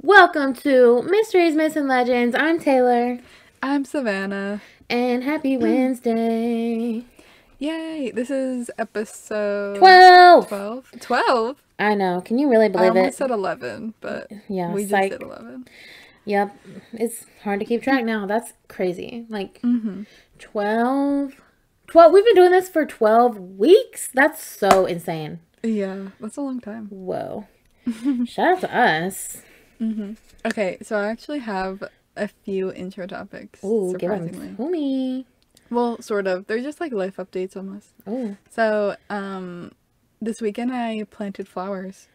Welcome to Mysteries, Myths, and Legends. I'm Taylor. I'm Savannah. And happy Wednesday. Yay! This is episode 12! 12. 12? I know. Can you really I believe almost it? said 11, but Yeah, we just said psych. 11. Yep. It's hard to keep track now. That's crazy. 12? 12? We've been doing this for 12 weeks? That's so insane. Yeah, that's a long time. Whoa. Shout out to us. Okay, so I actually have a few intro topics, Ooh, give them surprisingly. to me. Well, sort of. They're just like life updates almost. Oh. So, this weekend I planted flowers.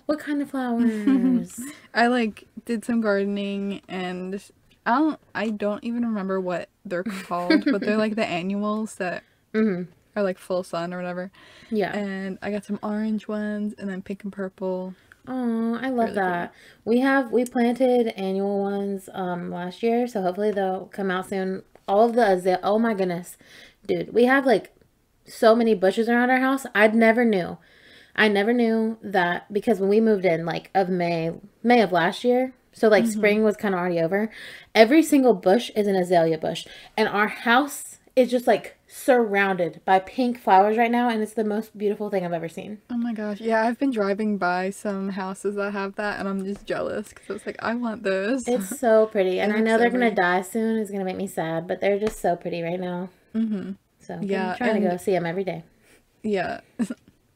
What kind of flowers? I did some gardening and I don't even remember what they're called, but they're like the annuals that are like full sun or whatever. Yeah. And I got some orange ones and then pink and purple. Oh, I love Really that. We planted annual ones last year, so hopefully they'll come out soon. All of the azalea, oh my goodness. Dude, we have like so many bushes around our house. I never knew that because when we moved in like of May of last year, so like spring was kind of already over. Every single bush is an azalea bush, and our house is just like surrounded by pink flowers right now, and it's the most beautiful thing I've ever seen. Oh my gosh. Yeah, I've been driving by some houses that have that and I'm just jealous because I was like, I want those. It's so pretty, and They I look know so they're gonna pretty. die soon. It's gonna make me sad, but they're just so pretty right now. So Yeah, I'm trying to go and see them every day. yeah.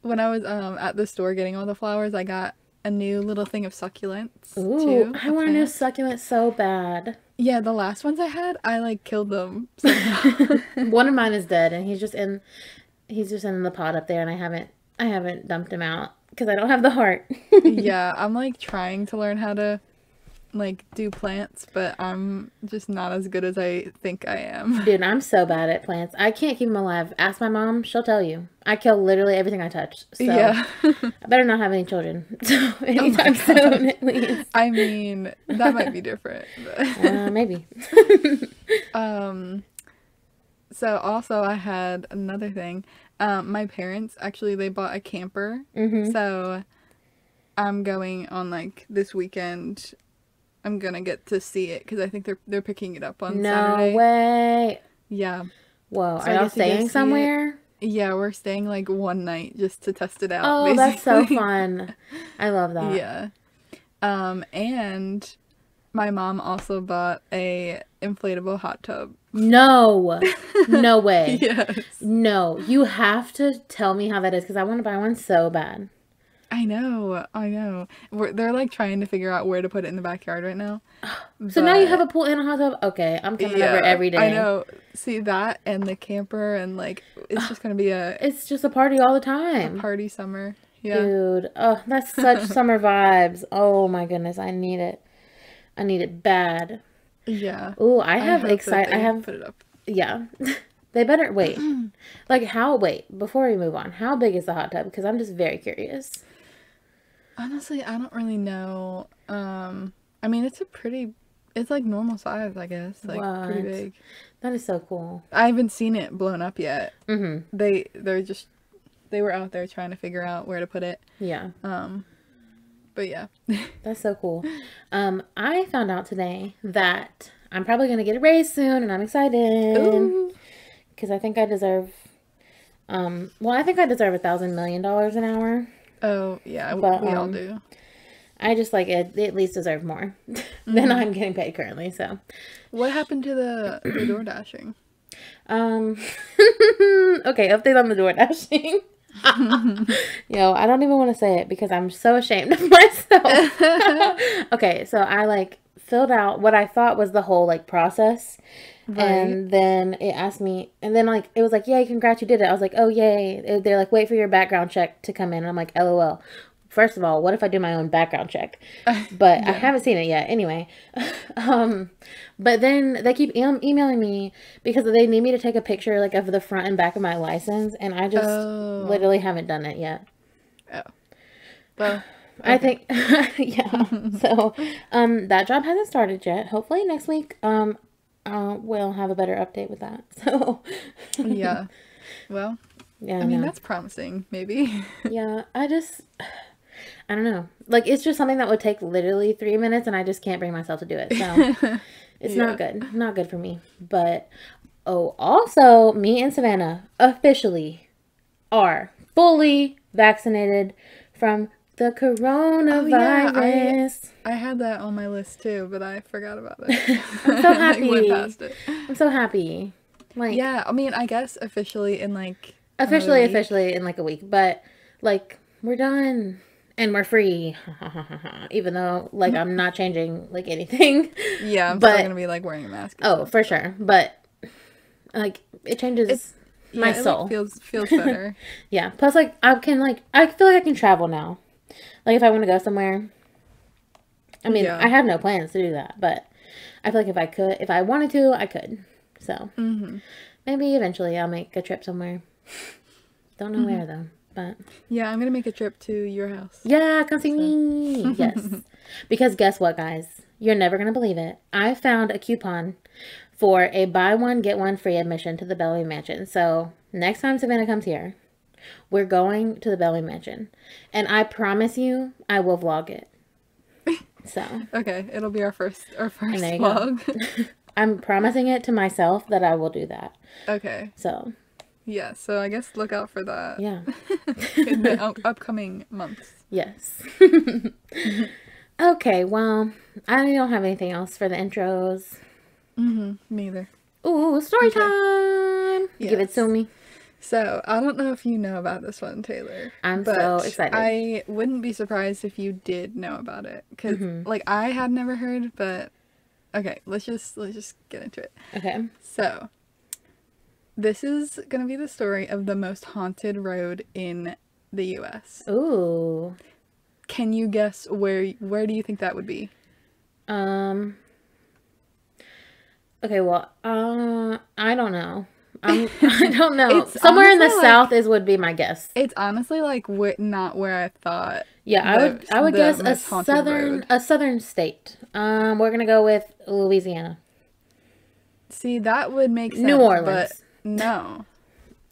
When I was at the store getting all the flowers, I got a new little thing of succulents Ooh, too, I a want a new plant. succulent so bad. Yeah, the last ones I had, I like killed them somehow. One of mine is dead, and he's just in the pot up there, and I haven't dumped him out because I don't have the heart. Yeah, I'm like trying to learn how to like do plants, but I'm just not as good as I think I am. Dude, I'm so bad at plants. I can't keep them alive. Ask my mom; she'll tell you. I kill literally everything I touch. So Yeah. I better not have any children. So Oh my anytime gosh. soon, at least. I mean, that might be different. But Maybe. um so also I had another thing. My parents actually they bought a camper. So I'm going on like this weekend. I'm gonna get to see it because I think they're picking it up on No Saturday. way. Yeah. Whoa, So are I y'all get to go staying see it. somewhere? Yeah, we're staying like one night just to test it out, Oh, that's so basically. fun. I love that. Yeah. And my mom also bought a inflatable hot tub. No. No way. Yes. No. You have to tell me how that is because I want to buy one so bad. I know, I know. They're like trying to figure out where to put it in the backyard right now. So now you have a But pool and a hot tub? Okay, I'm coming over yeah, every I day. know. See that and the camper and like it's just gonna be It's just a party all the a time. party summer. Yeah. Dude, oh, that's such summer vibes. Oh my goodness, I need it. I need it bad. Yeah. Ooh, I hope that I they have, put it up. yeah. They better, wait. Before we move on, how big is the hot tub? Because I'm just very curious. Honestly, I don't really know. I mean it's like normal size, I guess. Like pretty What? big. That is so cool. I haven't seen it blown up yet. They were out there trying to figure out where to put it. Yeah, But yeah. that's so cool. I found out today that I'm probably going to get a raise soon, and I'm excited Ooh. because I think I deserve, I think I deserve $1,000,000,000 an hour. Oh, yeah, But, we all do. I just like it at least deserve more than I'm getting paid currently. So, What happened to the door dashing? um, okay, update on the door dashing. Yo, I don't even want to say it because I'm so ashamed of myself. Okay, so I like filled out what I thought was the whole like process. Right. And then it asked me, and then like it was like, yay, congrats, you did it. I was like, oh, yay. They're like, wait for your background check to come in. And I'm like, LOL. First of all, what if I do my own background check? But I haven't seen it yet. Anyway, but then they keep emailing me because they need me to take a picture like of the front and back of my license, and I just Oh. literally haven't done it yet. Oh. Well, I think, yeah. So, that job hasn't started yet. Hopefully next week, we'll have a better update with that. So, yeah. Well, yeah, I mean, no. that's promising, maybe. Yeah, I don't know. Like, it's just something that would take literally 3 minutes, and I just can't bring myself to do it. So, it's not good. Not good for me. But, also, me and Savannah officially are fully vaccinated from the coronavirus. I had that on my list, too, but I forgot about it. I'm so happy. I went past it. I'm so happy. Like, yeah, I mean, I guess officially in, like, officially in, like, a week. But, like, we're done. And we're free. Even though, like, I'm not changing, like, anything. Yeah, I'm still going to be, like, wearing a mask. Oh, for sure. But, like, it changes my soul. It feels better. Yeah. Plus, like, I feel like I can travel now. Like, if I want to go somewhere. I mean, I have no plans to do that. But I feel like if I wanted to, I could. So, maybe eventually I'll make a trip somewhere. Don't know where, though. But yeah, I'm going to make a trip to your house. Yeah, come see me. Yes. Because guess what, guys? You're never going to believe it. I found a coupon for a buy one, get one free admission to the Belly Mansion. So, next time Savannah comes here, we're going to the Belly Mansion. And I promise you, I will vlog it. So. Okay, it'll be our first vlog. I'm promising it to myself that I will do that. Okay. So. Yeah, so I guess look out for that. Yeah. In the upcoming months. Yes. Okay, well, I don't have anything else for the intros. Me either. Ooh, story time! Yes. Give it to me. So, I don't know if you know about this one, Taylor. I'm so excited. I wouldn't be surprised if you did know about it. Because, like, I had never heard, but... Okay, let's just get into it. Okay. So... This is going to be the story of the most haunted road in the U.S. Ooh. Can you guess where do you think that would be? Okay, well, I don't know. I don't know. Somewhere in the South would be my guess. It's honestly like not where I thought. Yeah, I would guess a southern state. We're going to go with Louisiana. See, that would make sense. New Orleans. But no.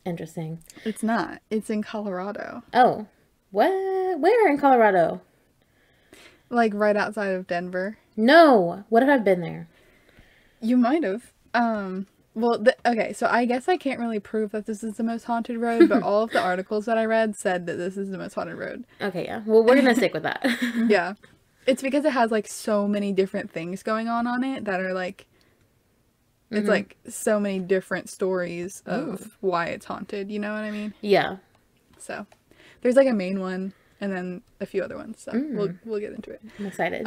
Interesting. It's not. It's in Colorado. Oh. What? Where in Colorado? Like right outside of Denver. No. What if I've been there? You might have. Well, okay, so I guess I can't really prove that this is the most haunted road, but all of the articles that I read said that this is the most haunted road. Okay, yeah. Well, we're going to stick with that. Yeah. It's because it has like so many different things going on it that are like it's like so many different stories of why it's haunted, you know what I mean? Yeah. So, there's like a main one and then a few other ones, so we'll get into it. I'm excited.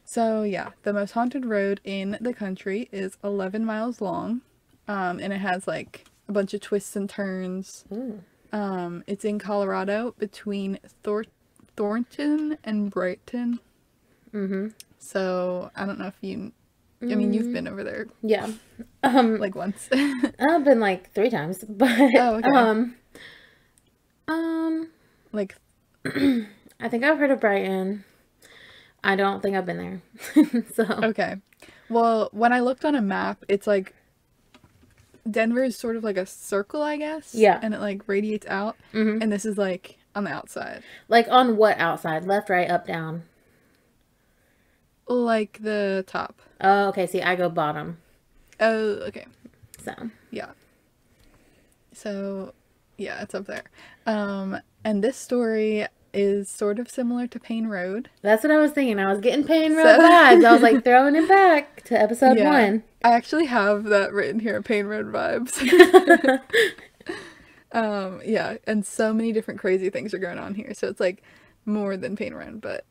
So yeah, the most haunted road in the country is 11 miles long, and it has like a bunch of twists and turns. It's in Colorado between Thornton and Brighton. So I don't know if you... I mean, you've been over there. Yeah. Like once. I've been like 3 times, but like I think I've heard of Brighton. I don't think I've been there. So okay. Well, when I looked on a map, it's like Denver is sort of like a circle, I guess. Yeah. And it like radiates out, and this is like on the outside. Like on what outside? Left, right, up, down? Like the top. Oh, okay. See, I go bottom. Oh, okay. So. Yeah. So, yeah, it's up there. And this story is sort of similar to Payne Road. That's what I was thinking. I was getting Payne Road vibes. I was like throwing it back to episode 1. I actually have that written here, Payne Road vibes. Yeah, and so many different crazy things are going on here. So it's like more than Payne Road, but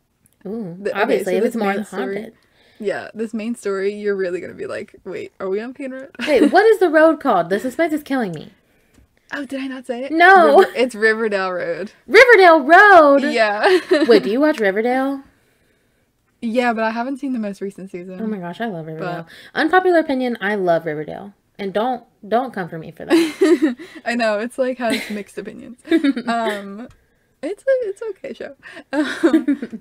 obviously, if it's more than haunted. Yeah, this main story, you're really going to be like, wait, are we on Payne Road? Wait, what is the road called? The suspense is killing me. Oh, did I not say it? No. It's Riverdale Road. Riverdale Road? Yeah. Wait, do you watch Riverdale? Yeah, but I haven't seen the most recent season. Oh my gosh, I love Riverdale. Unpopular opinion, I love Riverdale. And don't come for me for that. I know, it's like has mixed opinions. It's okay show.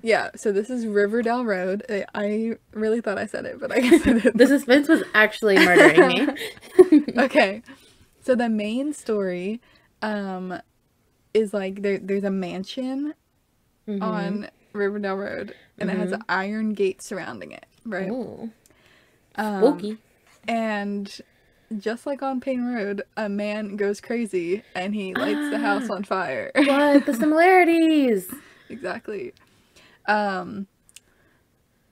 Yeah, so this is Riverdale Road. I really thought I said it, but I guess I didn't. The suspense was actually murdering me. Okay. So the main story is like there's a mansion on Riverdale Road, and it has an iron gate surrounding it, right? Ooh. Spooky. And just like on Payne Road, a man goes crazy and he lights the house on fire. What? The similarities! Exactly.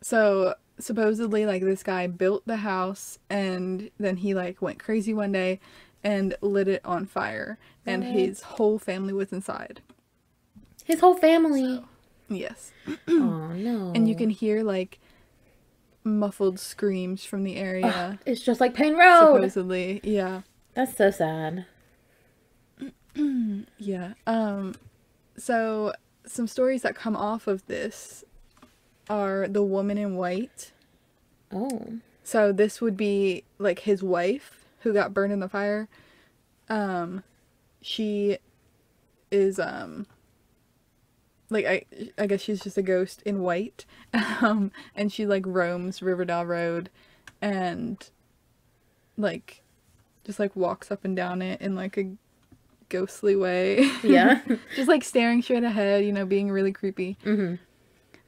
So supposedly, like, this guy built the house and then he, like, went crazy one day and lit it on fire. And his whole family was inside. His whole family? So, yes. Oh, no. And you can hear, like, muffled screams from the area. It's just like Payne Road! Supposedly, yeah. That's so sad. Yeah. So some stories that come off of this are the woman in white. Oh. So this would be like his wife who got burned in the fire. She is like I guess she's just a ghost in white. And she like roams Riverdale Road and like just like walks up and down it in like a ghostly way. Yeah. Just like staring straight ahead, you know, being really creepy.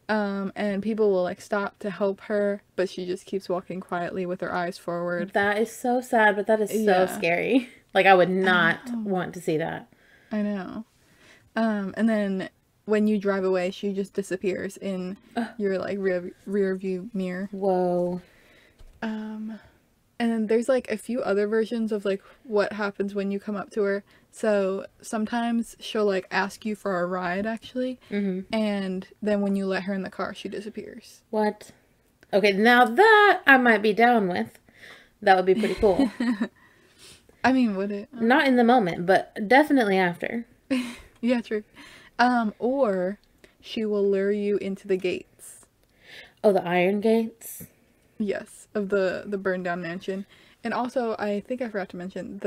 And people will like stop to help her, but she just keeps walking quietly with her eyes forward. That is so sad, but that is so scary. Like, I would not want to see that. I know. And then when you drive away, she just disappears in your like rear view mirror. Whoa. And then there's like a few other versions of like what happens when you come up to her. So sometimes she'll like ask you for a ride actually. And then when you let her in the car, she disappears. What? Okay, now that I might be down with. That would be pretty cool. I mean, would it? Not in the moment, but definitely after. Yeah, true. Or she will lure you into the gates. Oh, the iron gates? Yes, of the burned down mansion. And also, I think I forgot to mention,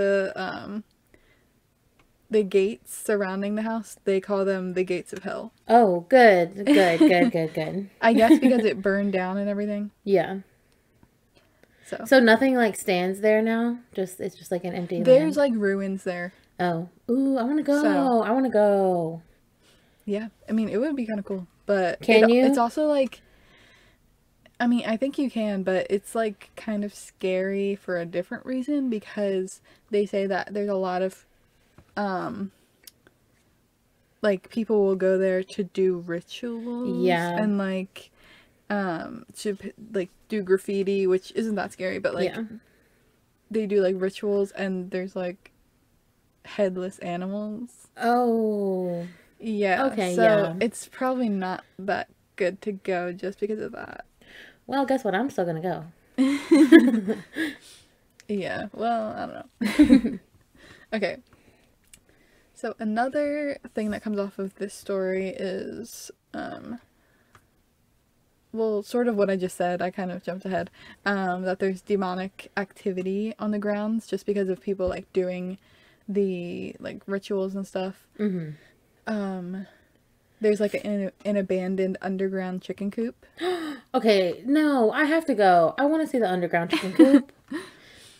the gates surrounding the house, they call them the gates of hell. Oh, good. I guess because it burned down and everything. Yeah. So nothing like stands there now? It's just like an empty There's land? like ruins there. Oh. Ooh, I want to go. So, I want to go. Yeah. I mean, it would be kind of cool. But Can you? It's also like, I mean, I think you can, but it's like kind of scary for a different reason because they say that there's a lot of like people will go there to do rituals. Yeah. And like to like do graffiti, which isn't that scary, but like they do like rituals and there's like headless animals. Oh. Yeah. Okay, so it's probably not that good to go just because of that. Well, guess what? I'm still gonna go. Yeah. Well, I don't know. Okay. So another thing that comes off of this story is well, sort of what I just said. I kind of jumped ahead. That there's demonic activity on the grounds just because of people like doing the like rituals and stuff. There's like an abandoned underground chicken coop. Okay, no, I have to go. I want to see the underground chicken coop.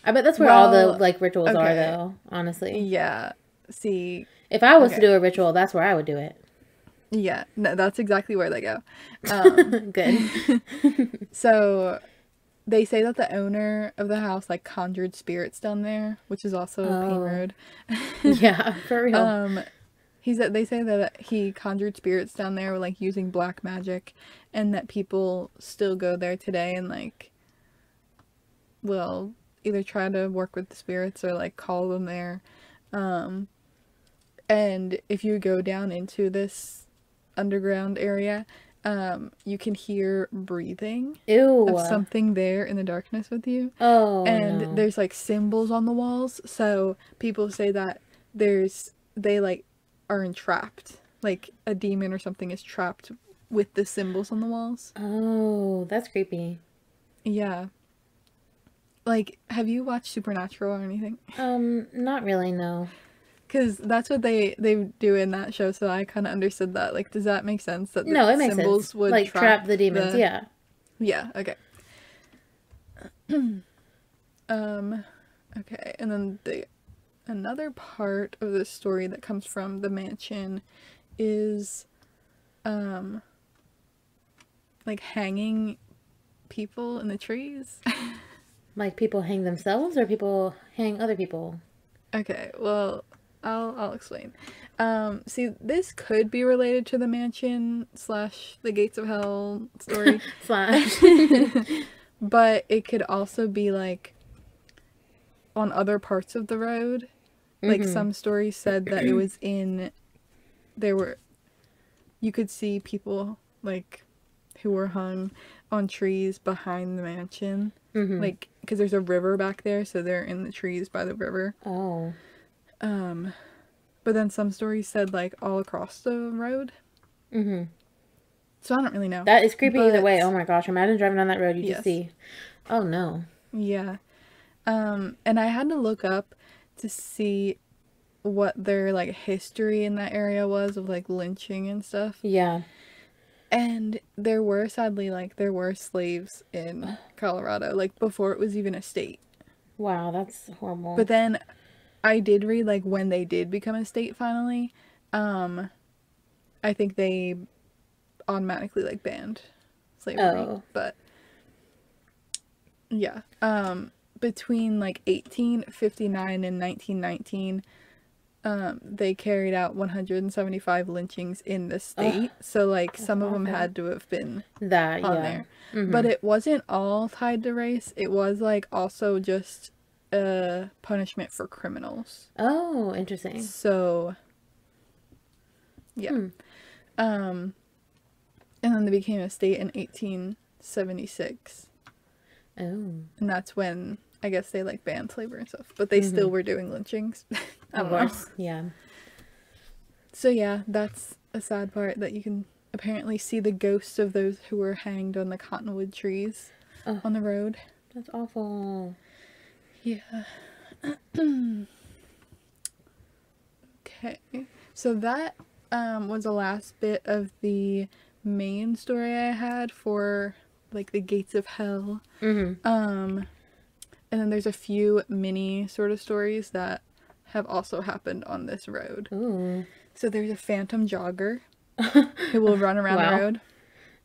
I bet that's where all the like rituals are, though. Honestly. Yeah. See. If I was to do a ritual, that's where I would do it. Yeah, no, that's exactly where they go. Good. So they say that the owner of the house like conjured spirits down there, which is also Payne Road. Yeah, for real. They say that he conjured spirits down there like using black magic, and that people still go there today and like will either try to work with the spirits or like call them there. And if you go down into this underground area, you can hear breathing. Ew. Of something there in the darkness with you. Oh, and there's like symbols on the walls, so people say that they like are entrapped, like a demon or something is trapped with the symbols on the walls. Oh, that's creepy. Yeah. Like, have you watched Supernatural or anything? Not really, no. Because that's what they do in that show, so I kind of understood that. Like, does that make sense? That no, it makes symbols sense. Would like trap the demons, yeah. Yeah, okay. Okay, and then another part of the story that comes from the mansion is like hanging people in the trees. Like people hang themselves or people hang other people? Okay, well, I'll explain. See, this could be related to the mansion slash the gates of hell story. Slash. But it could also be like on other parts of the road. Like some stories said that it was you could see people like who were hung on trees behind the mansion. Like, because there's a river back there, so they're in the trees by the river. Oh. But then some stories said like all across the road. So I don't really know. That is creepy either way. Oh my gosh, imagine driving down that road, you just see. Oh no. Yeah. And I had to look up to see what their like history in that area was of like lynching and stuff. Yeah. And there were slaves in Colorado, like before it was even a state. Wow, that's horrible. But then I did read like when they did become a state finally, I think they automatically like banned slavery. Oh. But yeah. Between like 1859 and 1919, they carried out 175 lynchings in the state. So like some of them had to have been on there. But it wasn't all tied to race. It was like also just a punishment for criminals. Oh, interesting. So yeah. And then they became a state in 1876. Oh. And that's when I guess they like banned slavery and stuff, but they still were doing lynchings. Of course, yeah. So yeah, that's a sad part, that you can apparently see the ghosts of those who were hanged on the cottonwood trees on the road. That's awful. Yeah. Okay, so that was the last bit of the main story I had for like the gates of hell. And then there's a few mini sort of stories that have also happened on this road. Ooh. So there's a phantom jogger who will run around the road.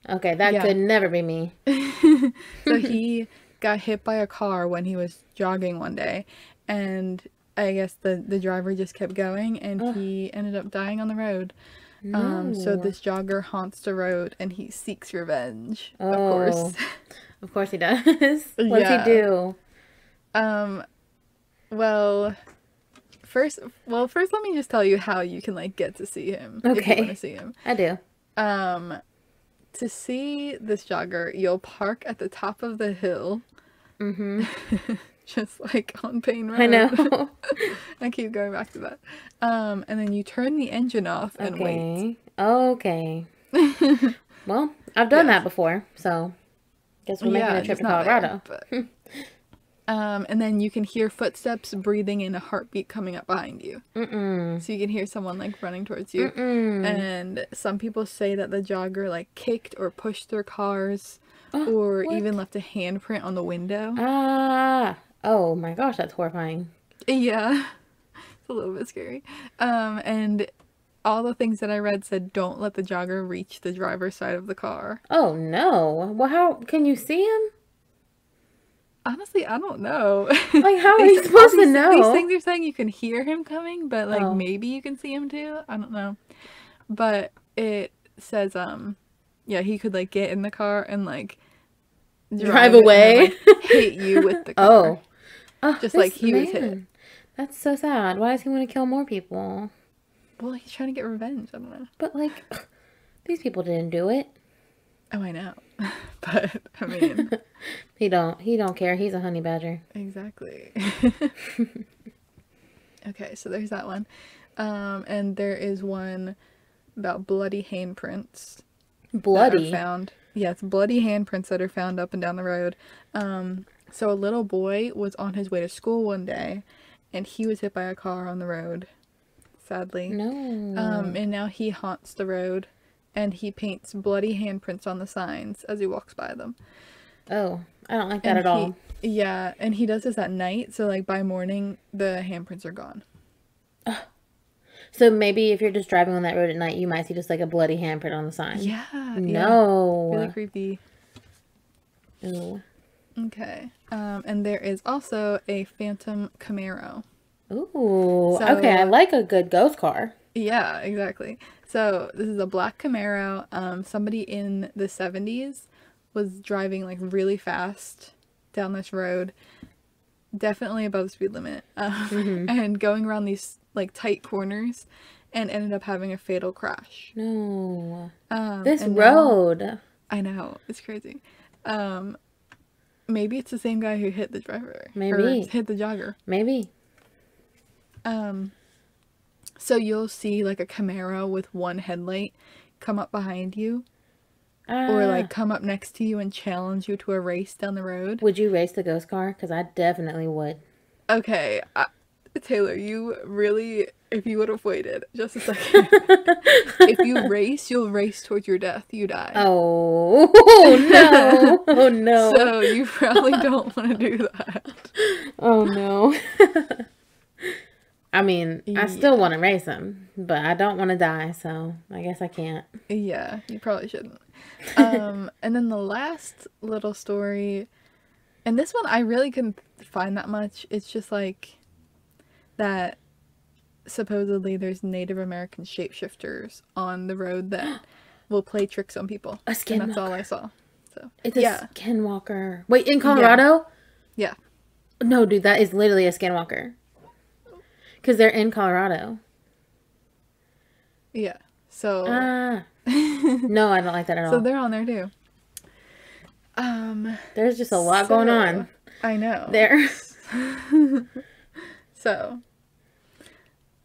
Okay, that could never be me. So he got hit by a car when he was jogging one day, and I guess the driver just kept going, and he ended up dying on the road. No. So this jogger haunts the road, and he seeks revenge, of course. Of course he does. What does he do? Well, first let me just tell you how you can like get to see him. Okay. If you want to see him. I do. To see this jogger, you'll park at the top of the hill. Just like on Payne Road. I know. I keep going back to that. And then you turn the engine off and wait. Okay. Well, I've done that before, so guess we're making a trip to Colorado. And then you can hear footsteps, breathing, and a heartbeat coming up behind you. So you can hear someone like running towards you. And some people say that the jogger like kicked or pushed their cars, or even left a handprint on the window. Oh my gosh, that's horrifying. Yeah, it's a little bit scary. And all the things that I read said don't let the jogger reach the driver's side of the car. Oh no. Well, how can you see him? Honestly, I don't know. Like, how are you supposed to know? These things are saying you can hear him coming, but like maybe you can see him too. I don't know. But it says yeah, he could like get in the car and like drive away and then, like, hit you with the car. Just like he was hit. That's so sad. Why does he want to kill more people? Well, he's trying to get revenge. I don't know. But like, these people didn't do it. Oh, I know. But I mean, he don't care. He's a honey badger. Exactly. Okay, so there's that one. And there is one about bloody handprints. Bloody? Found. Yeah, it's bloody handprints that are found up and down the road. So a little boy was on his way to school one day, and he was hit by a car on the road, sadly. No. And now he haunts the road, and he paints bloody handprints on the signs as he walks by them. Oh, I don't like that at all. Yeah, and he does this at night, so like by morning, the handprints are gone. So maybe if you're just driving on that road at night, you might see just like a bloody handprint on the sign. Yeah. No. Really creepy. Ooh. Okay. And there is also a phantom Camaro. Ooh. Okay, I like a good ghost car. Yeah, exactly. So this is a black Camaro. Somebody in the 70s was driving like really fast down this road, definitely above the speed limit, and going around these like tight corners, and ended up having a fatal crash. No. This road. Now, I know, it's crazy. Maybe it's the same guy who hit the driver. Maybe. Or hit the jogger. Maybe. So you'll see like a Camaro with one headlight come up behind you. Or like come up next to you and challenge you to a race down the road. Would you race the ghost car? Because I definitely would. Okay. Taylor, you really, if you would have waited just a second. If you race, you'll race towards your death. You die. Oh, no. Oh, no. So you probably don't want to do that. Oh, no. I mean, I still want to race him, but I don't want to die, so I guess I can't. Yeah, you probably shouldn't. And then the last little story, and this one I really couldn't find that much. It's just like that supposedly there's Native American shapeshifters on the road that will play tricks on people. A skinwalker. And that's all I saw. So it's a skinwalker. Wait, in Colorado? Yeah. No, dude, that is literally a skinwalker. Because they're in Colorado. Yeah. So. No, I don't like that at all. So they're on there too. There's just a lot going on. I know. There. So.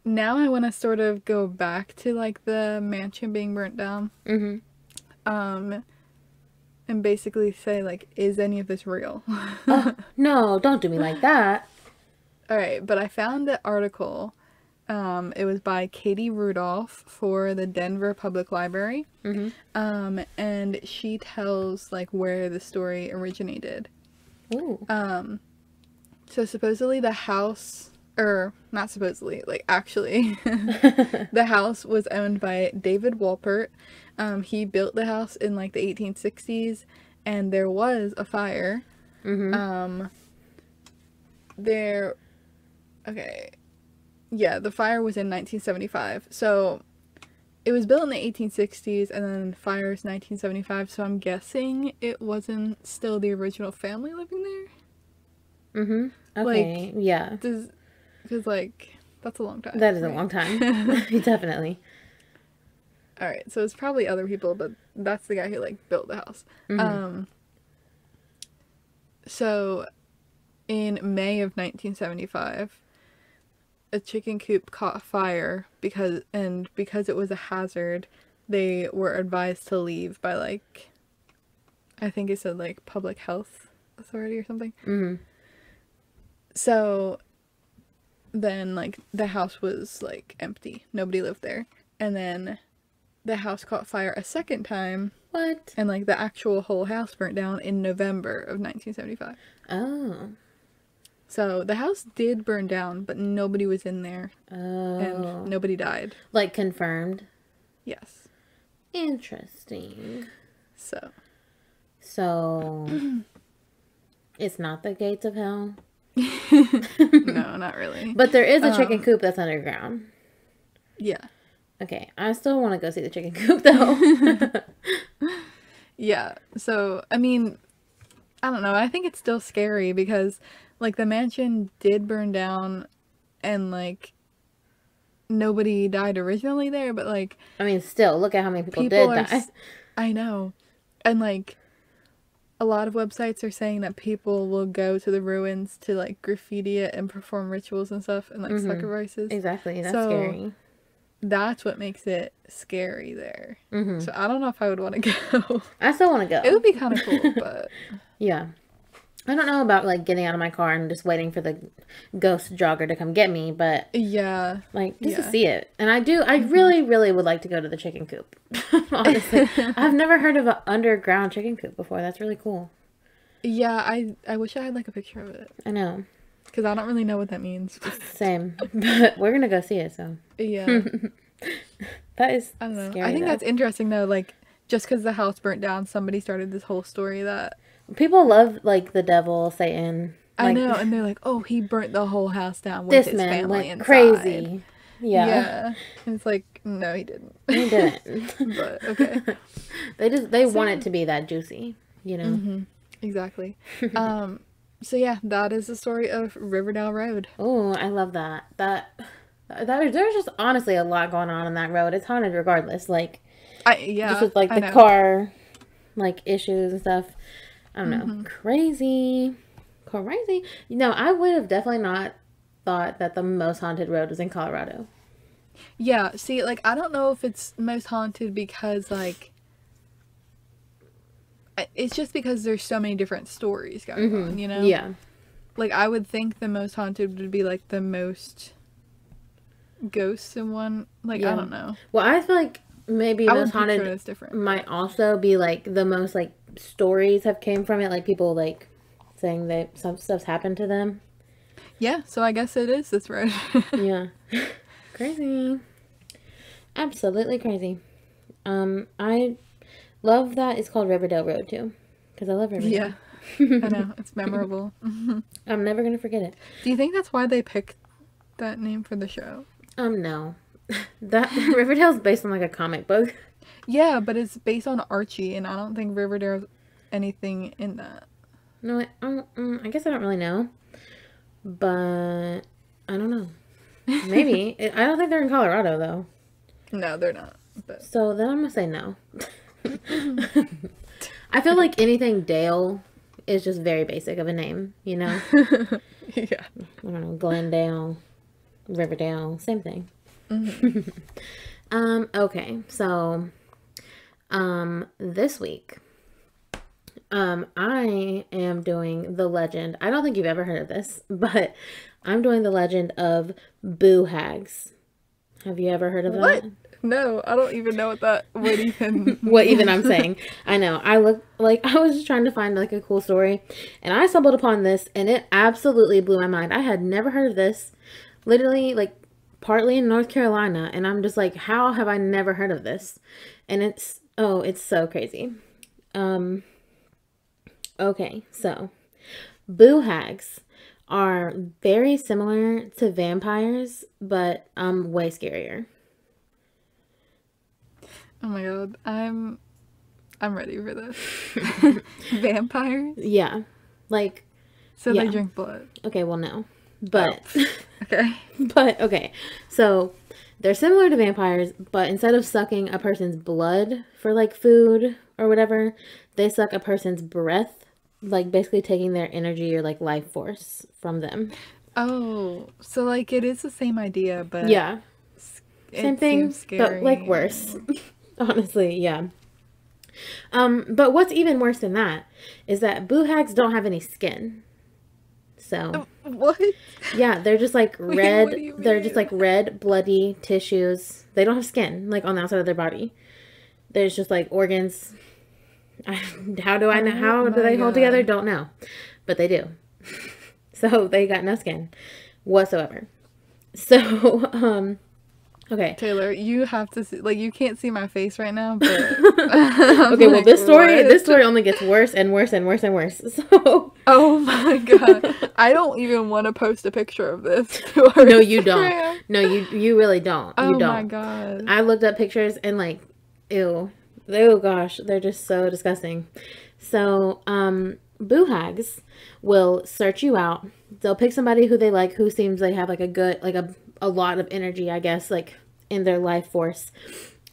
Now I want to sort of go back to like the mansion being burnt down. Mm-hmm. And basically say like, is any of this real? Oh, no, don't do me like that. Alright, but I found the article. It was by Katie Rudolph for the Denver Public Library. Mm-hmm. And she tells like where the story originated. Ooh. So supposedly the house, or not supposedly, like actually, the house was owned by David Walpert. He built the house in like the 1860s, and there was a fire. Mm-hmm. Yeah, the fire was in 1975. So it was built in the 1860s, and then fire is 1975. So I'm guessing it wasn't still the original family living there. Mm-hmm. Okay. Like, yeah. Because like that's a long time. That is a long time. Definitely. All right, so it's probably other people, but that's the guy who like built the house. Mm-hmm. So in May of 1975, a chicken coop caught fire because it was a hazard. They were advised to leave by like, I think it said like public health authority or something. Mm-hmm. So then like the house was like empty. Nobody lived there. And then the house caught fire a second time. What? And like the actual whole house burnt down in November of 1975. Oh. So the house did burn down, but nobody was in there. Oh. And nobody died. Like confirmed? Yes. Interesting. So. It's not the gates of hell? No, not really. But there is a chicken coop that's underground. Yeah. Okay, I still want to go see the chicken coop though. Yeah. So, I mean, I don't know. I think it's still scary because like the mansion did burn down and like nobody died originally there, but like I mean, still look at how many people did die. I know. And like a lot of websites are saying that people will go to the ruins to like graffiti it and perform rituals and stuff and like sacrifices. Exactly. That's scary. That's what makes it scary there. Mm-hmm. So I don't know if I would want to go. I still want to go. It would be kind of cool, but yeah. I don't know about like getting out of my car and just waiting for the ghost jogger to come get me, but yeah, like just to see it. And I really, really would like to go to the chicken coop. Honestly, I've never heard of an underground chicken coop before. That's really cool. Yeah, I wish I had like a picture of it. I know. Because I don't really know what that means. Same. But we're going to go see it, so. Yeah. That is I don't know. scary, I think though. that's interesting, though. Like, just because the house burnt down, somebody started this whole story that... People love, like, the devil, Satan. I Like, know, and they're like, oh, he burnt the whole house down with this his man family went inside. crazy. Yeah. Yeah. And it's like, no, he didn't. He didn't. But, okay. They want it to be that juicy, you know? Mm-hmm. Exactly. So yeah, that is the story of Riverdale Road. Oh, I love that. There's just honestly a lot going on that road. It's haunted regardless. Like, just with like the car, like issues and stuff. I don't know. Crazy. You know, I would have definitely not thought that the most haunted road was in Colorado. Yeah. See, like, I don't know if it's most haunted because like it's just because there's so many different stories going on, you know? Yeah. Like, I would think the most haunted would be, like, the most ghosts in one. Like, I don't know. Well, I feel like maybe most haunted is different. might also be, like, the most, like, stories have came from it. Like, people, like, saying that some stuff's happened to them. Yeah, so I guess it is this road. Yeah. Crazy. Absolutely crazy. I love that it's called Riverdale Road, too. Because I love Riverdale. Yeah. I know. It's memorable. I'm never going to forget it. Do you think that's why they picked that name for the show? No. That Riverdale's based on, like, a comic book. Yeah, but it's based on Archie, and I don't think Riverdale's anything in that. No, I guess I don't really know. But I don't know. Maybe. I don't think they're in Colorado, though. No, they're not. But... So then I'm going to say no. I feel like anything Dale is just very basic of a name, you know? Yeah. I don't know, Glendale, Riverdale, same thing. Okay, so this week I am doing the legend. I don't think you've ever heard of this, but I'm doing the legend of Boo Hags. Have you ever heard of that? No, I don't even know what even what even I'm saying. I know. I was just trying to find like a cool story, and I stumbled upon this, and it absolutely blew my mind. I had never heard of this. Literally, like, partly in North Carolina, and I'm just like, how have I never heard of this? And it's so crazy. Okay, so Boo Hags are very similar to vampires, but way scarier. Oh my god, I'm ready for this. Vampires? Yeah. Like, so they drink blood. Okay, well, no. But okay. But okay. So they're similar to vampires, but instead of sucking a person's blood for like food or whatever, they suck a person's breath, like basically taking their energy or like life force from them. Oh, so like it is the same idea, but yeah. Same thing, but like worse. Honestly, yeah. But what's even worse than that is that Boo Hags don't have any skin. So what? Yeah, they're just like red. What do you mean? They're just like red, bloody tissues. They don't have skin like on the outside of their body. There's just like organs. How do I know? How do they hold together? Don't know, but they do. So they got no skin whatsoever. So okay, Taylor, you have to see, like, you can't see my face right now, but okay, well, this story only gets worse and worse and worse and worse. So oh my god, I don't even want to post a picture of this. No, you don't. No, you really don't. You don't. Oh my god, I looked up pictures and like, ew, gosh, they're just so disgusting. So Boo Hags will search you out. They'll pick somebody who they like, who seems like have like a good, like a lot of energy, I guess, like in their life force.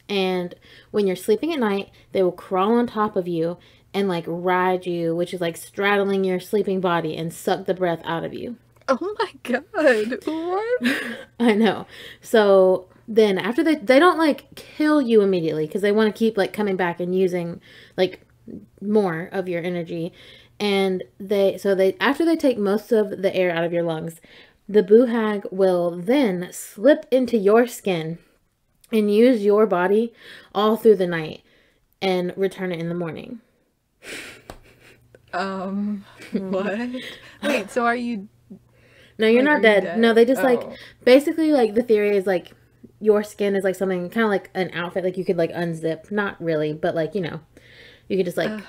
And when you're sleeping at night, they will crawl on top of you and like ride you, which is like straddling your sleeping body, and suck the breath out of you. Oh my god, what? I know. So then after they don't like kill you immediately, because they want to keep like coming back and using like more of your energy. And after they take most of the air out of your lungs, the Boo Hag will then slip into your skin and use your body all through the night and return it in the morning. What? Wait, so are you No, you're Like, not are you dead. dead? No, they just like, Oh. basically like the theory is like your skin is like something kind of like an outfit, like you could like unzip. Not really, but like, you could just like Oh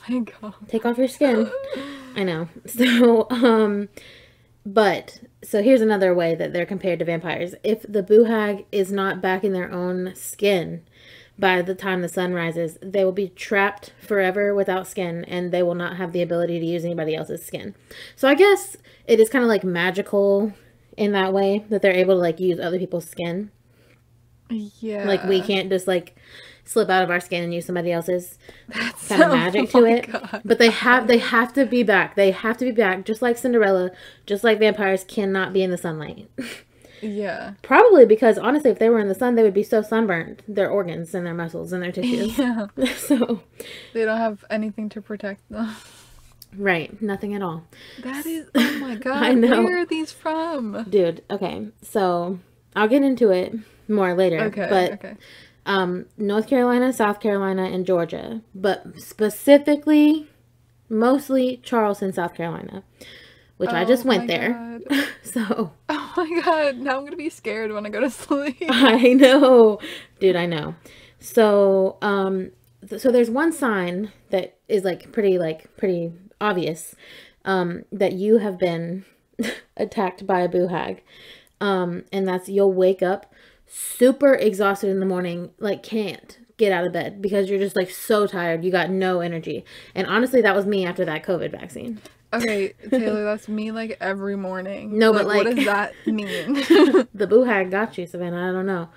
my god. take off your skin. I know. So, but so here's another way that they're compared to vampires. If the Boo Hag is not back in their own skin by the time the sun rises, they will be trapped forever without skin, and they will not have the ability to use anybody else's skin. So I guess it is kind of like magical in that way, that they're able to like use other people's skin. Yeah. Like we can't just like slip out of our skin and use somebody else's. That's Kind of magic to it. God. But they have to be back. They have to be back, just like Cinderella, just like vampires cannot be in the sunlight. Yeah. Probably because honestly, if they were in the sun, they would be so sunburned, their organs and their muscles and their tissues. Yeah. So They don't have anything to protect them. right, nothing at all. That is, oh my god. I know. Where are these from? Dude, okay. So I'll get into it more later. Okay. But Okay. North Carolina, South Carolina, and Georgia, but specifically, mostly Charleston, South Carolina, which I just went there. So, Oh my god, now I'm gonna be scared when I go to sleep. I know, dude, I know. So, so there's one sign that is like pretty obvious, that you have been attacked by a Boo Hag, and that's you'll wake up super exhausted in the morning, like can't get out of bed because you're just like so tired, you got no energy. And honestly, that was me after that COVID vaccine. Okay, Taylor, that's me like every morning. No, but like what does that mean? the Boo Hag got you, Savannah. I don't know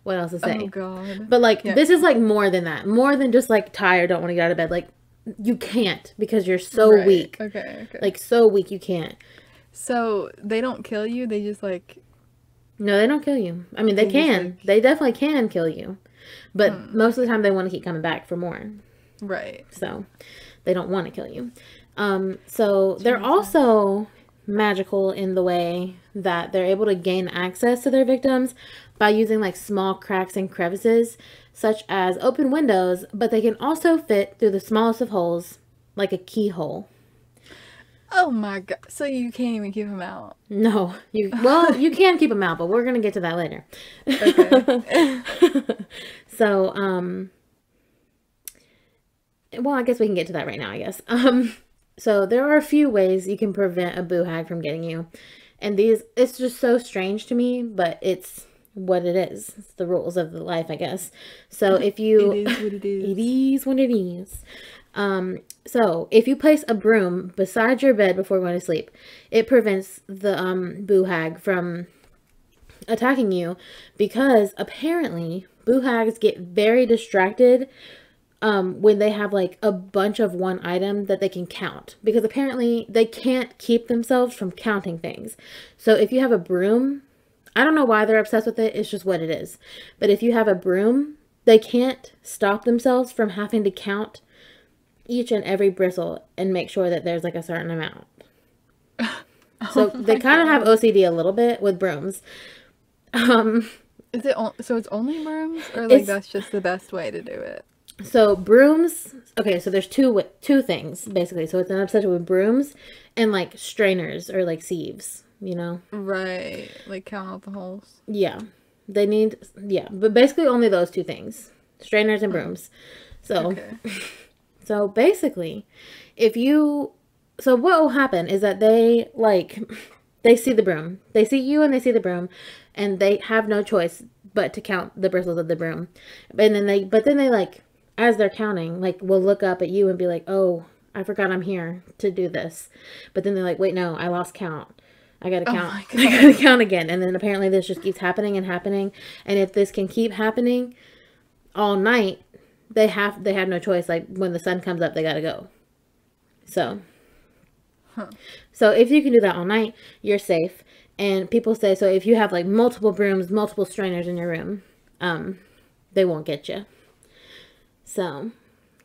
what else to say. Oh god. But like Yeah. this is like more than that, more than just like tired, don't want to get out of bed. Like you can't because you're so Right. weak, Okay. like so weak you can't. So they don't kill you, they just like No, they don't kill you. I mean, they They just, can. like- They definitely can kill you. But most of the time they want to keep coming back for more. right. So they don't want to kill you. So they're also magical in the way that they're able to gain access to their victims by using like small cracks and crevices, such as open windows, but they can also fit through the smallest of holes, like a keyhole. Oh my god. So you can't even keep them out. No, you can keep them out, but we're gonna get to that later. Okay. So, well, I guess we can get to that right now, I guess. So there are a few ways you can prevent a Boo Hag from getting you. And it's just so strange to me, but it's what it is. It's the rules of the life, I guess. So if you... It is what it is. It is what it is. So if you place a broom beside your bed before going to sleep, it prevents the Boo Hag from attacking you, because apparently Boo Hags get very distracted when they have like a bunch of one item that they can count, because apparently they can't keep themselves from counting things. So if you have a broom, I don't know why they're obsessed with it, it's just what it is. But if you have a broom, they can't stop themselves from having to count each and every bristle and make sure that there's like a certain amount. So they kind of have OCD a little bit with brooms. Is it so it's only brooms, or like that's just the best way to do it? So brooms, okay, so there's two things basically. So it's an obsession with brooms and like strainers or like sieves, you know? Right. Like count out the holes. Yeah. They need, yeah, but basically only those two things, strainers and brooms. So, Okay. so basically so what will happen is that they see the broom, they see you and they see the broom, and they have no choice but to count the bristles of the broom. And then they like, as they're counting, like, will look up at you and be like, oh, I forgot I'm here to do this. But then they're like, wait, no, I lost count. I gotta count. my I gotta count again. And then apparently this just keeps happening and happening. And if this can keep happening all night, they have no choice. Like, when the sun comes up, they gotta go. So, so if you can do that all night, you're safe. And people say, so if you have like multiple brooms, multiple strainers in your room, they won't get you. So,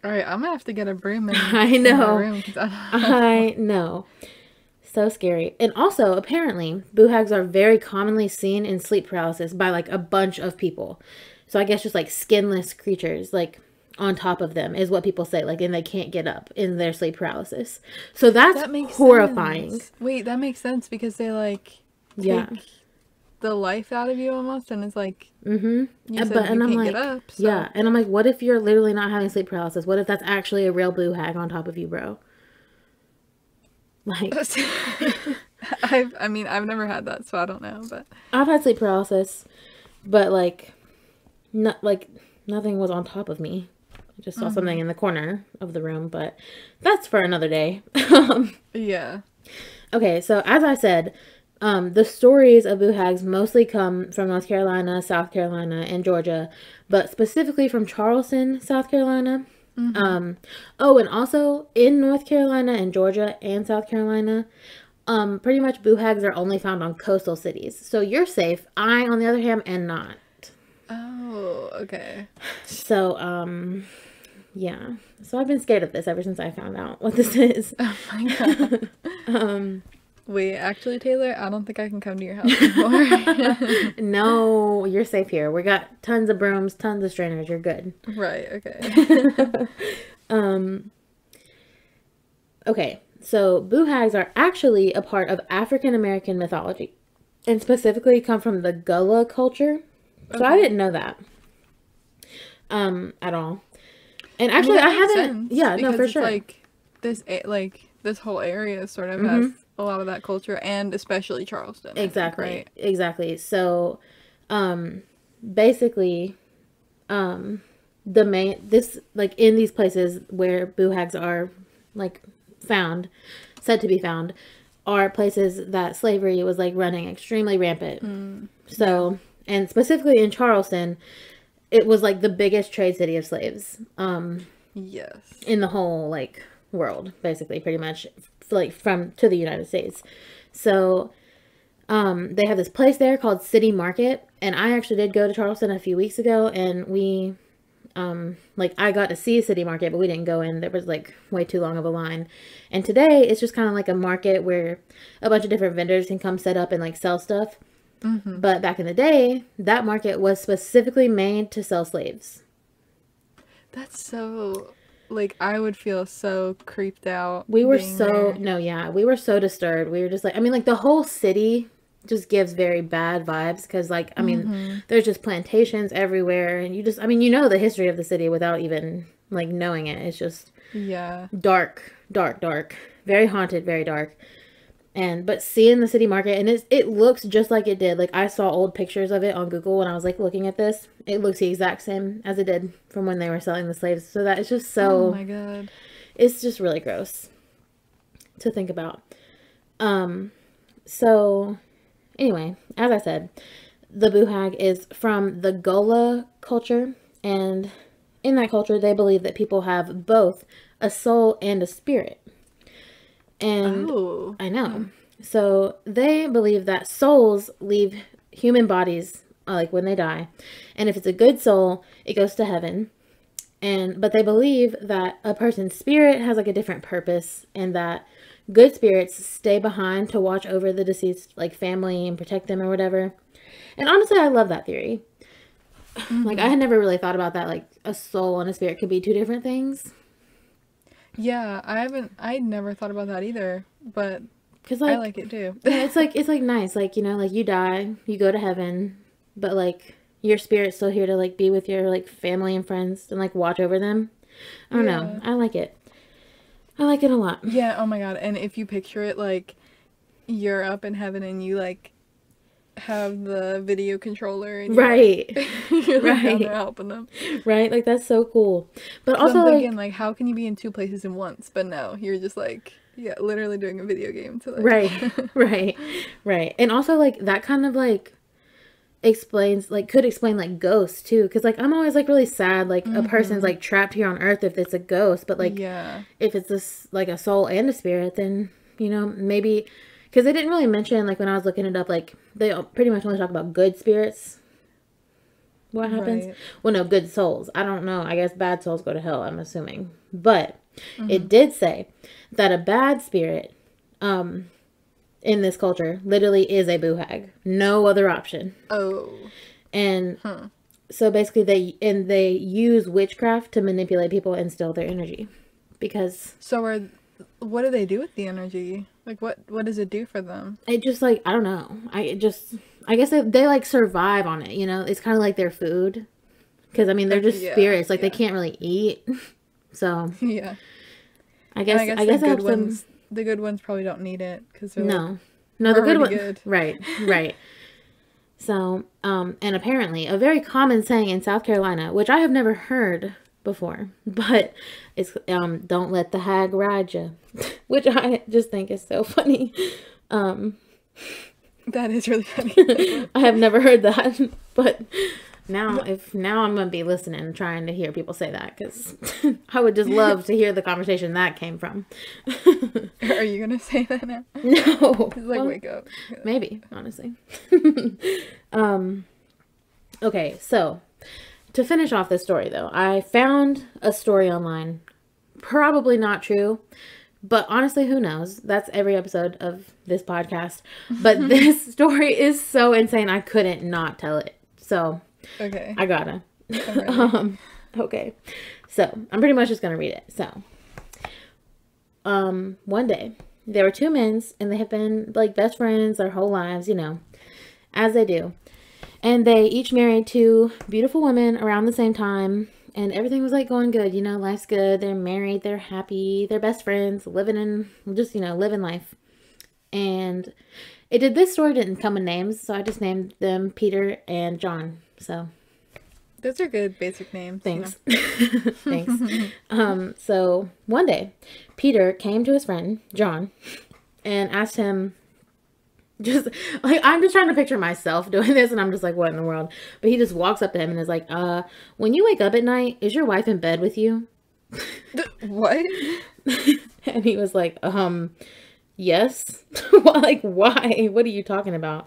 All right, I'm gonna have to get a broom in, I in my know. room 'cause I know. So scary. And also, apparently, Boo Hags are very commonly seen in sleep paralysis by like a bunch of people. So I guess just like skinless creatures. Like on top of them is what people say, like, and they can't get up in their sleep paralysis. So that's That makes horrifying. Sense. Wait, that makes sense because they like Yeah. take the life out of you almost, and it's like Mm-hmm. you said But, you and I'm can't like, get up. So. yeah, and I'm like, what if you're literally not having sleep paralysis? What if that's actually a real boo hag on top of you, bro? Like, I mean, I've never had that, so I don't know, but I've had sleep paralysis, but like, not like nothing was on top of me. I just saw something in the corner of the room, but that's for another day. yeah. Okay, so as I said, the stories of boo hags mostly come from North Carolina, South Carolina, and Georgia, but specifically from Charleston, South Carolina. Oh, and also in North Carolina and Georgia and South Carolina, pretty much boo hags are only found on coastal cities. So you're safe. I, on the other hand, am not. Oh, okay. So, yeah. So I've been scared of this ever since I found out what this is. Oh my god. Wait, actually, Taylor, I don't think I can come to your house anymore. No, you're safe here. We got tons of brooms, tons of strainers. You're good. Right, okay. Okay, so boo hags are actually a part of African American mythology and specifically come from the Gullah culture. So I didn't know that at all. And actually, I haven't. Yeah, no, for sure. Like this whole area sort of has a lot of that culture, and especially Charleston. Exactly. Right? Exactly. So, basically, in these places where boo hags are like said to be found, are places that slavery was like running extremely rampant. So, and specifically in Charleston, it was like the biggest trade city of slaves. Yes. In the whole like world, basically, pretty much, like to the United States. So, they have this place there called City Market, and I actually did go to Charleston a few weeks ago, and we, I got to see City Market, but we didn't go in. There was like way too long of a line. And today it's just kind of like a market where a bunch of different vendors can come set up and like sell stuff. But back in the day, that market was specifically made to sell slaves. That's so, like, I would feel so creeped out. We were we were so disturbed. We were just like, I mean, like, the whole city just gives very bad vibes because, like, I mean, there's just plantations everywhere. And you just, I mean, you know the history of the city without even, like, knowing it. It's just dark. Very haunted, very dark. But seeing the City Market, and it looks just like it did. Like, I saw old pictures of it on Google when I was like looking at this. It looks the exact same as it did from when they were selling the slaves. So that is just so. Oh my god. It's just really gross to think about. So anyway, as I said, the boo hag is from the Gullah culture, and in that culture, they believe that people have both a soul and a spirit. And I know. So they believe that souls leave human bodies like when they die. And if it's a good soul, it goes to heaven. But they believe that a person's spirit has like a different purpose, and that good spirits stay behind to watch over the deceased like family and protect them or whatever. And honestly, I love that theory. Like, I had never really thought about that, like a soul and a spirit could be two different things. Yeah, I never thought about that either, but cause, like, I like it too. Yeah, it's like nice, like, you know, like you die, you go to heaven, but like your spirit's still here to like be with your like family and friends and like watch over them. I don't know. I like it. I like it a lot. Yeah, oh my god. And if you picture it, like, you're up in heaven and you like have the video controller and you're like down there helping them. Right? Like, that's so cool. But also, I'm thinking, like, how can you be in two places at once? But no, you're just like, yeah, literally doing a video game to like right. And also, like, that kind of like could explain like ghosts too, because like I'm always like really sad like a person's like trapped here on earth if it's a ghost, but like if it's this like a soul and a spirit, then, you know, maybe. Because they didn't really mention, like, when I was looking it up, like, they pretty much only talk about good spirits. What happens? Right. Well, no, good souls. I don't know. I guess bad souls go to hell, I'm assuming. But it did say that a bad spirit in this culture literally is a boo hag. No other option. Oh. And so basically they use witchcraft to manipulate people and steal their energy. Because what do they do with the energy? Like, what does it do for them? it just, like, I don't know. I guess they like survive on it, you know? It's kind of like their food. Because, I mean, they're just spirits. Like, they can't really eat. So, yeah. I guess the good ones probably don't need it. Because they're no, the good ones. Good. Right. So, and apparently, a very common saying in South Carolina, which I have never heard before, but it's, don't let the hag ride you. Which I just think is so funny. That is really funny. I have never heard that, but now I'm gonna be listening and trying to hear people say that, because I would just love to hear the conversation that came from. Are you gonna say that now? No. It's like, wake up. Maybe, honestly. Okay, so to finish off this story, though, I found a story online. Probably not true, but honestly, who knows? That's every episode of this podcast. But this story is so insane, I couldn't not tell it. So, okay, I gotta. Okay, so I'm pretty much just gonna read it. So, one day there were two men, and they have been like best friends their whole lives, you know, as they do. And they each married two beautiful women around the same time. And everything was like going good, you know, life's good. They're married, they're happy, they're best friends, living life. And this story didn't come in names, so I just named them Peter and John. So those are good basic names. Thanks. You know. Thanks. So one day, Peter came to his friend, John, and asked him, just like, I'm just trying to picture myself doing this, and I'm just like, what in the world? But he just walks up to him and is like, when you wake up at night, is your wife in bed with you? What? And he was like, yes. Like, why? What are you talking about,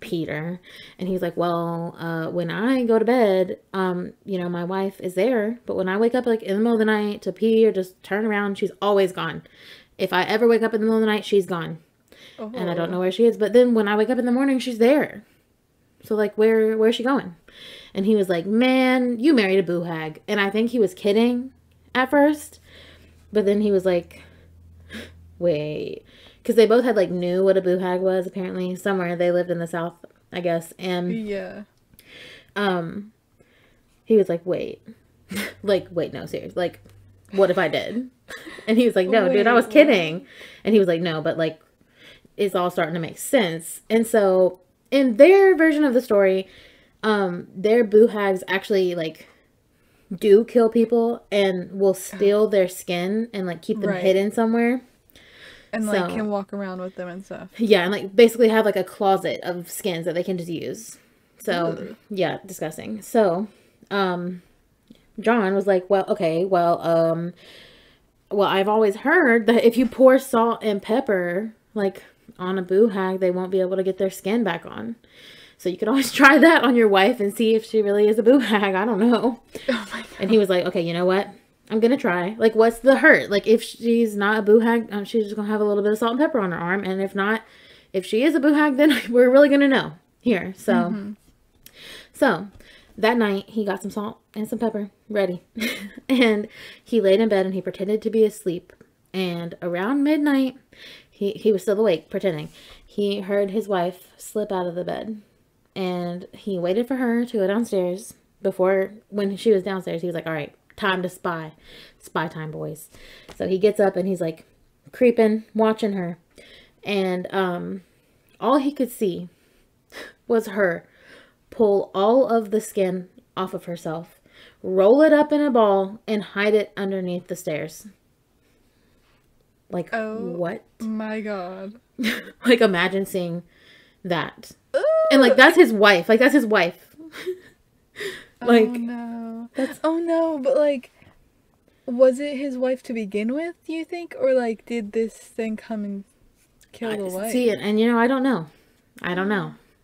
Peter? And he's like, well, when I go to bed, you know, my wife is there, but when I wake up like in the middle of the night to pee or just turn around, she's always gone. If I ever wake up in the middle of the night, she's gone. Oh. And I don't know where she is. But then when I wake up in the morning, she's there. So, like, where's she going? And he was like, man, you married a boo hag. And I think he was kidding at first. But then he was like, wait. Because they both had, like, knew what a boo hag was, apparently. Somewhere. They lived in the South, I guess. And, yeah. He was like, wait. Like, wait, no, seriously. Like, what if I did? And he was like, no, dude, I was kidding. And he was like, no, but, like, it's all starting to make sense. And so in their version of the story, their boo hags actually like do kill people and will steal their skin and like keep them hidden somewhere. And like can walk around with them and stuff. Yeah, and like basically have like a closet of skins that they can just use. So yeah, disgusting. So John was like, well, okay, well, I've always heard that if you pour salt and pepper like on a boo hag, they won't be able to get their skin back on. So you could always try that on your wife and see if she really is a boo hag. I don't know. Oh my God. And he was like, okay, you know what? I'm going to try. Like, what's the hurt? Like, if she's not a boo hag, she's just going to have a little bit of salt and pepper on her arm. And if not, if she is a boo hag, then we're really going to know here. So, so that night he got some salt and some pepper ready. And he laid in bed and he pretended to be asleep. And around midnight, he was still awake, pretending. He heard his wife slip out of the bed. And he waited for her to go downstairs. When she was downstairs, he was like, all right, time to spy. Spy time, boys. So he gets up and he's like creeping, watching her. And all he could see was her pull all of the skin off of herself, roll it up in a ball, and hide it underneath the stairs. Like, what? My God. Like, imagine seeing that. Ooh. And, like, that's his wife. Like, that's his wife. Like, oh, no. But, like, was it his wife to begin with, do you think? Or, like, did this thing come and kill the wife? See, and, you know, I don't know.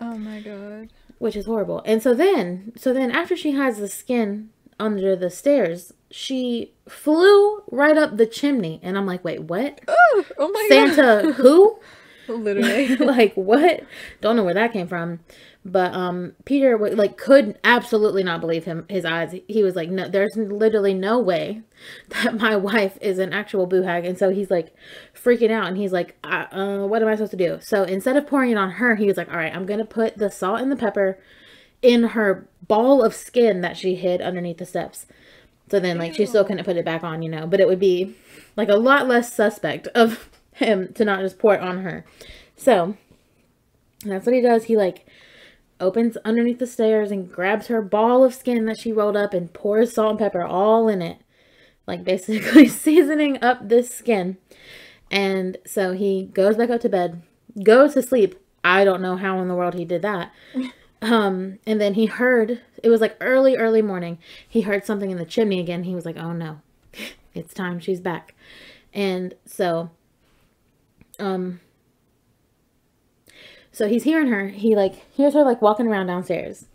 Oh, my God. Which is horrible. And so then after she has the skin under the stairs, she flew right up the chimney. And I'm like, wait, what? Oh my Santa God. who? Literally. Like, what? Don't know where that came from. But Peter like could absolutely not believe his eyes. He was like, no, there's literally no way that my wife is an actual boo hag. And so he's like freaking out, and he's like, what am I supposed to do? So instead of pouring it on her, he was like, all right, I'm gonna put the salt and the pepper in her ball of skin that she hid underneath the steps. So then, like, she still couldn't put it back on, you know, but it would be like a lot less suspect of him to not just pour it on her. So that's what he does. He like opens underneath the stairs and grabs her ball of skin that she rolled up and pours salt and pepper all in it, like basically seasoning up this skin. And so he goes back up to bed, goes to sleep. I don't know how in the world he did that. And then he heard, it was like early morning, he heard something in the chimney again. He was like, oh no, it's time, she's back. And so he's hearing her. He like hears her like walking around downstairs,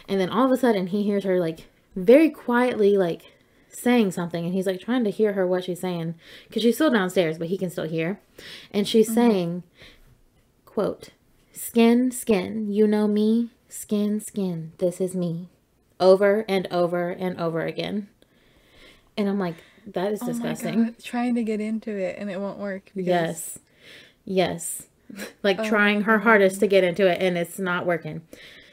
and then all of a sudden he hears her like very quietly like saying something, and he's like trying to hear her what she's saying because she's still downstairs, but he can still hear. And she's saying, quote, "Skin, skin, you know me. Skin, skin, this is me," over and over and over again. And I'm like, that is disgusting. My God. Trying to get into it and it won't work. Because... Yes. Like trying her hardest to get into it, and it's not working.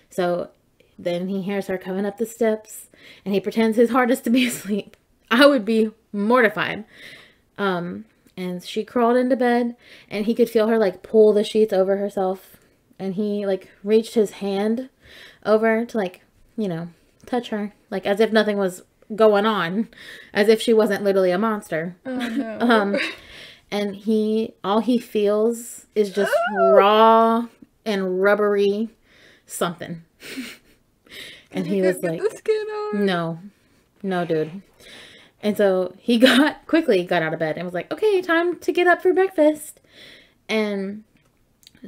So then he hears her coming up the steps, and he pretends his hardest to be asleep. I would be mortified. And she crawled into bed, and he could feel her like pull the sheets over herself, and he like reached his hand over to like, you know, touch her, like as if nothing was going on, as if she wasn't literally a monster. Oh no. And all he feels is just raw and rubbery something. And he was like, no, dude. And so he quickly got out of bed and was like, okay, time to get up for breakfast. And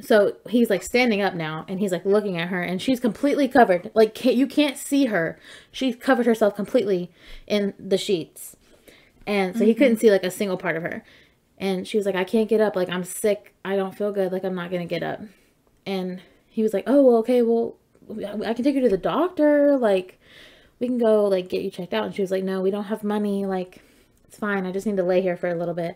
so he's like standing up now, and he's like looking at her, and she's completely covered. Like, you can't see her. She's covered herself completely in the sheets. And so he couldn't see like a single part of her. And she was like, I can't get up. Like, I'm sick. I don't feel good. Like, I'm not going to get up. And he was like, oh, well, okay, well, I can take you to the doctor. Like, we can go, like, get you checked out. And she was like, no, we don't have money. Like, it's fine. I just need to lay here for a little bit.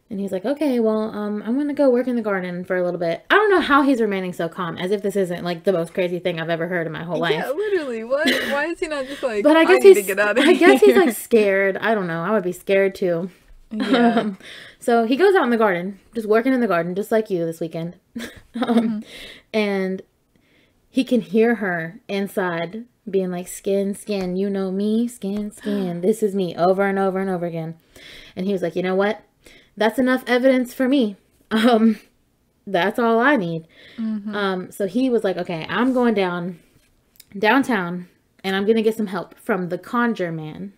And he's like, okay, well, I'm going to go work in the garden for a little bit. I don't know how he's remaining so calm, as if this isn't, like, the most crazy thing I've ever heard in my whole life. Yeah, literally. What? Why is he not just like, but I guess need to get out of here? I guess he's, like, scared. I don't know. I would be scared, too. Yeah. So he goes out in the garden, just working in the garden, just like you this weekend. And he can hear her inside being like, skin, skin, you know me, skin, skin, this is me, over and over and over again. And he was like, you know what? That's enough evidence for me. That's all I need. So he was like, okay, I'm going downtown, and I'm going to get some help from the Conjure Man.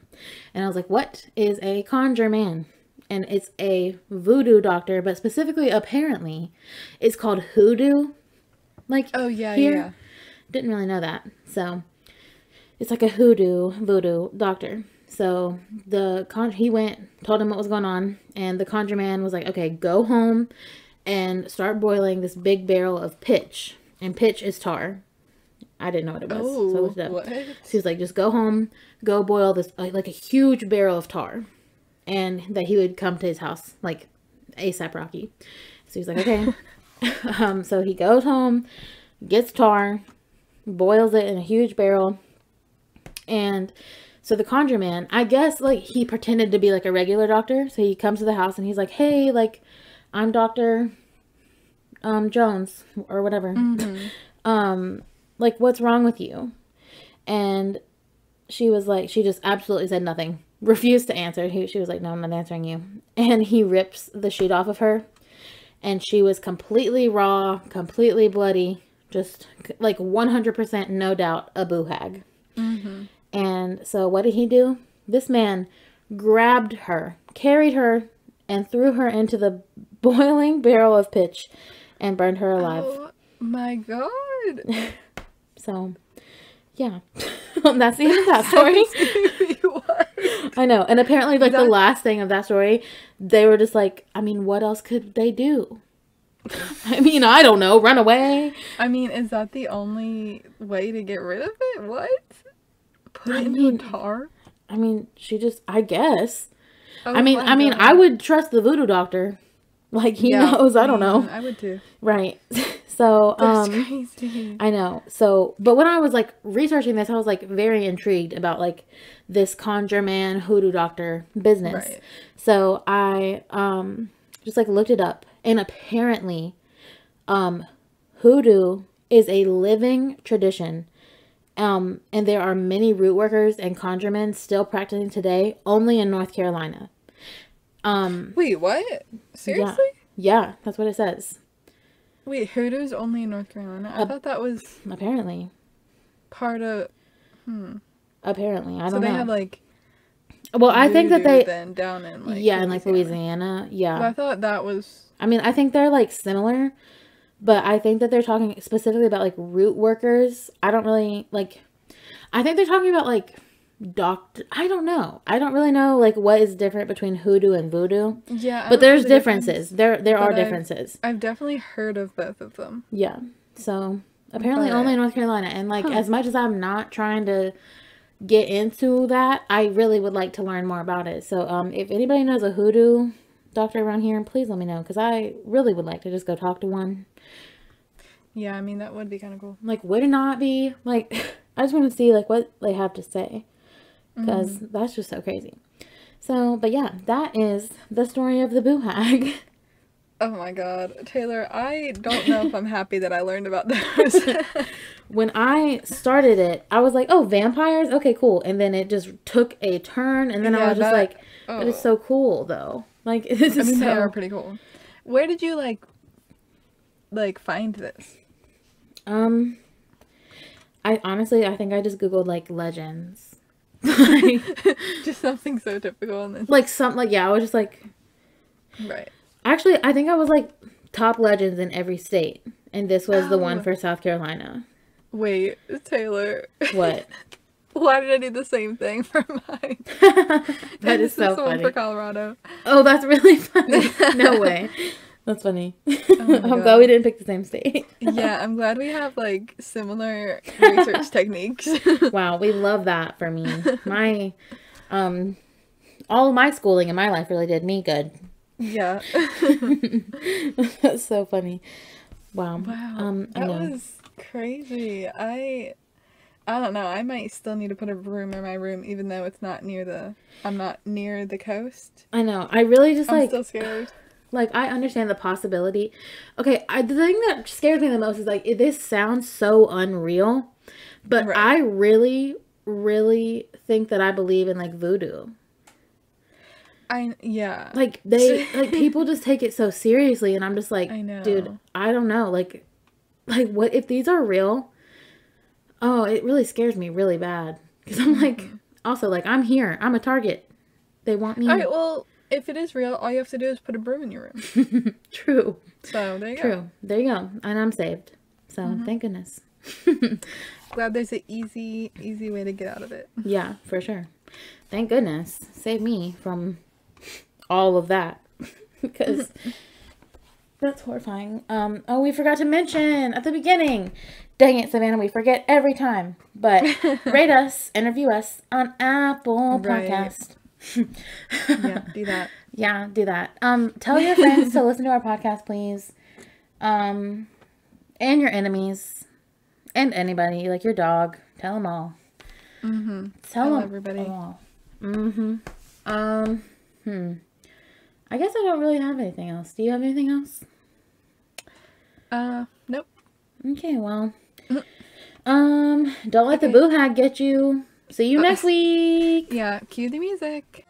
And I was like, what is a Conjure Man? And it's a voodoo doctor, but specifically, apparently, it's called hoodoo. Like, oh, yeah, here. yeah. Didn't really know that. So, it's like a voodoo doctor. So, he went, told him what was going on, and the Conjure Man was like, okay, go home and start boiling this big barrel of pitch. And pitch is tar. I didn't know what it was. So I looked it up. What? So he was like, just go home, go boil this, like a huge barrel of tar. And that he would come to his house, like, ASAP Rocky. So he's like, okay. So he goes home, gets tar, boils it in a huge barrel. And so the Conjure Man, I guess, like, he pretended to be, like, a regular doctor. So he comes to the house, and he's like, hey, like, I'm Dr. Jones, or whatever. Like, what's wrong with you? And she was like, she just absolutely said nothing. Refused to answer. She was like, no, I'm not answering you. And he rips the sheet off of her. And she was completely raw, completely bloody. Just like 100% no doubt a boo hag. And so what did he do? This man grabbed her, carried her, and threw her into the boiling barrel of pitch and burned her alive. Oh my God. So, yeah. That's the end of that story. I know. And apparently, like, the last thing of that story, they were just like, I mean, what else could they do? I mean, I don't know. Run away. I mean, is that the only way to get rid of it? What? Put it into a tar? I mean, she just, I guess. Oh I mean, I would trust the voodoo doctor. Like, he knows. I don't know. I would too. Right. So, That's crazy. I know. So, but when I was like researching this, I was like very intrigued about like this conjure man hoodoo doctor business. Right. So I just like looked it up, and apparently hoodoo is a living tradition. And there are many root workers and conjurmen still practicing today, only in North Carolina. Wait, what? Seriously? Yeah, that's what it says. Wait, hoodoo's only in North Carolina? I thought that was apparently part of. Apparently, I don't know. So they have like. Well, I think that they then down in like in like Louisiana. Yeah, but I thought that was. I mean, I think they're like similar, but I think that they're talking specifically about like root workers. I don't really like. I think they're talking about like doctor. I don't know. I don't really know like what is different between hoodoo and voodoo. Yeah, but there's differences. There are differences. I've definitely heard of both of them. Yeah. So apparently only in North Carolina, and like as much as I'm not trying to get into that, I really would like to learn more about it. So if anybody knows a hoodoo doctor around here, please let me know, because I really would like to just go talk to one. Yeah, I mean, that would be kind of cool. Like, would it not be? Like, I just want to see like what they have to say, because that's just so crazy. So, but yeah, that is the story of the Boo Hag. Oh my god, Taylor, I don't know if I'm happy that I learned about those. When I started it, I was like, oh, vampires? Okay, cool. And then it just took a turn, and then I was just like, but it's so cool, though. Like, this is they are pretty cool. Where did you, like find this? I honestly think I just Googled, like, legends. Just something so typical. And then... yeah, I was just like... Right. Actually, I think I was like top legends in every state, and this was the one for South Carolina. Wait, Taylor. What? Why did I do the same thing for mine? That is so funny. One for Colorado. Oh, that's really funny. No way. That's funny. Oh I'm glad we didn't pick the same state. Yeah, I'm glad we have like similar research techniques. Wow, we love that for me. My all of my schooling in my life really did me good. Yeah. That's so funny. Wow. That was crazy. I don't know. I might still need to put a broom in my room, even though it's not near I'm not near the coast. I know. I really just I'm still scared. Like, I understand the possibility. Okay, the thing that scares me the most is like, this sounds so unreal, but I really, really think that I believe in like voodoo. Like like people just take it so seriously, and I'm just like, I know. Dude, I don't know. Like what if these are real? Oh, it really scares me really bad, because I'm like, also like, I'm here, I'm a target. They want me. All right, well, if it is real, all you have to do is put a broom in your room. True. So there you go. True. There you go. And I'm saved. So thank goodness. Glad there's an easy way to get out of it. Yeah, for sure. Thank goodness. Save me from all of that, because that's horrifying. Oh, we forgot to mention at the beginning. Dang it, Savannah, we forget every time. But rate us and review us on Apple Podcast. Yeah, do that. Yeah, do that. Tell your friends to listen to our podcast, please. And your enemies, and anybody, like your dog. Tell them all. Tell everybody. All. I guess I don't really have anything else. Do you have anything else? Nope. Okay, well. Don't let the Boo Hag get you. See you next week. Yeah, cue the music.